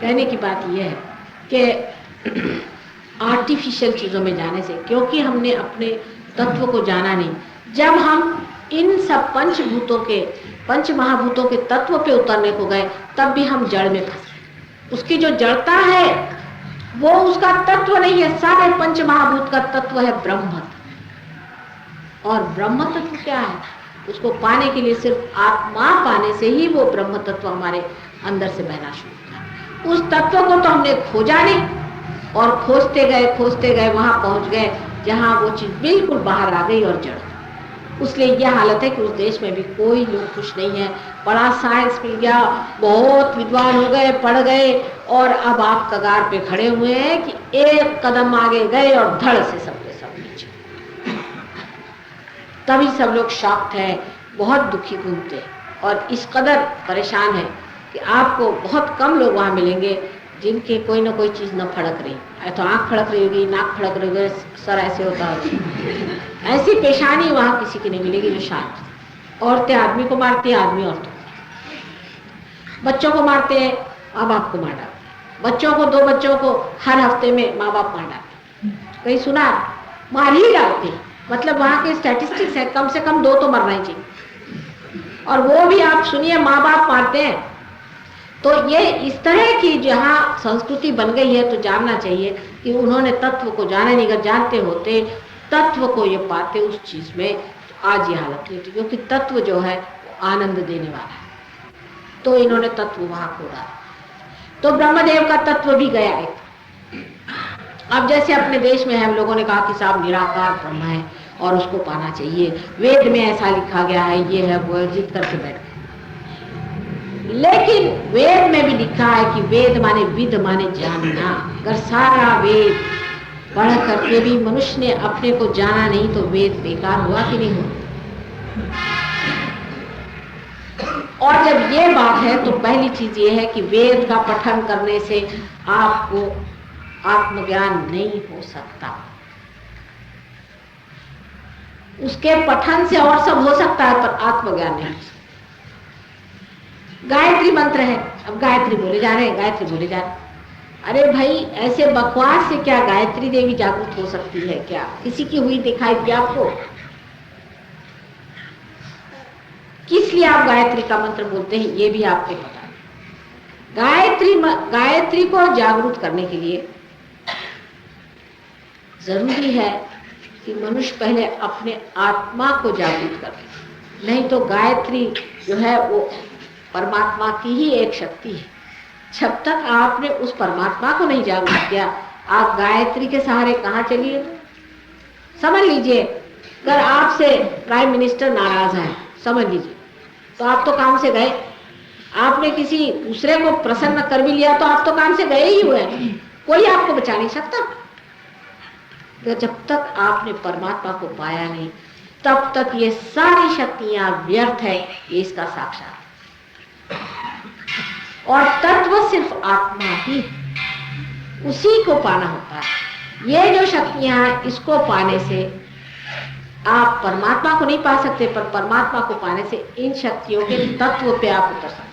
कहने की बात यह है कि आर्टिफिशियल चीजों में जाने से, क्योंकि हमने अपने तत्व को जाना नहीं। जब हम इन सब पंच महाभूतों के तत्व पे उतरने को गए, तब भी हम जड़ में फंसे। उसकी जो जड़ता है वो उसका तत्व नहीं है, सारे पंच महाभूत का तत्व है ब्रह्म। और ब्रह्म तत्व क्या है? उसको पाने के लिए सिर्फ आत्मा पाने से ही वो ब्रह्म तत्व हमारे अंदर से बहना शुरू होता। उस तत्व को तो हमने खोजा नहीं, और खोजते गए वहां पहुंच गए जहां वो चीज बिल्कुल बाहर आ गई और जड़। इसलिए यह हालत है कि उस देश में भी कोई लोग खुश नहीं है। बड़ा साइंस मिल गया, बहुत विद्वान हो गए, पढ़ गए, और अब आप कगार पे खड़े हुए हैं कि एक कदम आगे गए और धड़ से सब नीचे। तभी सब लोग शॉक्ड है, बहुत दुखी घूमते और इस कदर परेशान है कि आपको बहुत कम लोग वहां मिलेंगे जिनके कोई ना कोई चीज न फड़क रही। तो आंख फड़क रही होगी, नाक फड़क रही होगी, सर ऐसे होता होगा, ऐसी पेशानी वहां किसी की नहीं मिलेगी जो शांत। औरतें आदमी को मारती है, आदमी औरतों को, बच्चों को मारते हैं, माँ बाप को मार डालते, बच्चों को, 2 बच्चों को हर हफ्ते में माँ बाप मार डालते। कहीं सुना? मार ही डालते। मतलब वहां के स्टैटिस्टिक्स है, कम से कम 2 तो मरना ही चाहिए। और वो भी आप सुनिए, माँ बाप मारते हैं। तो ये इस तरह की जहाँ संस्कृति बन गई है, तो जानना चाहिए कि उन्होंने तत्व को जाना नहीं। अगर जानते होते, तत्व को ये पाते उस चीज में, तो आज ये हालत नहीं थी। क्योंकि तत्व जो है वो आनंद देने वाला है, तो इन्होंने तत्व वहां खो डाला। तो ब्रह्मदेव का तत्व भी गया है। अब जैसे अपने देश में हम लोगों ने कहा कि साहब निराकार ब्रह्म है और उसको पाना चाहिए, वेद में ऐसा लिखा गया है, ये है वो है, जिद करके बैठ गए। लेकिन वेद में भी लिखा है कि वेद माने विद माने जानना। अगर सारा वेद पढ़ करके भी मनुष्य ने अपने को जाना नहीं, तो वेद बेकार हुआ कि नहीं हुआ? और जब ये बात है, तो पहली चीज ये है कि वेद का पठन करने से आपको आत्मज्ञान नहीं हो सकता। उसके पठन से और सब हो सकता है, पर आत्मज्ञान नहीं हो सकता। गायत्री मंत्र है, अब गायत्री बोले जा रहे हैं, गायत्री बोले जा रहे हैं। अरे भाई, ऐसे बकवास से क्या गायत्री देवी जागृत हो सकती है? क्या किसी की हुई दिखाई दी आपको? किस लिए आप गायत्री का मंत्र बोलते हैं, ये भी आपको पता है। गायत्री को जागृत करने के लिए जरूरी है कि मनुष्य पहले अपने आत्मा को जागृत करे। नहीं तो गायत्री जो है वो परमात्मा की ही एक शक्ति है। जब तक आपने उस परमात्मा को नहीं जागृत किया, आप गायत्री के सहारे कहाँ चलिए? समझ लीजिए, अगर आपसे प्राइम मिनिस्टर नाराज है, समझ लीजिए, तो आप तो काम से गए। आपने किसी दूसरे को प्रसन्न कर भी लिया, तो आप तो काम से गए ही हुए, कोई आपको बचा नहीं सकता। तो जब तक आपने परमात्मा को पाया नहीं, तब तक ये सारी शक्तियां व्यर्थ है। ये इसका साक्षात। और तत्व सिर्फ आत्मा ही, उसी को पाना होता है। ये जो शक्तियां हैं, इसको पाने से आप परमात्मा को नहीं पा सकते, पर परमात्मा को पाने से इन शक्तियों के तत्व पे आप उतर सकते।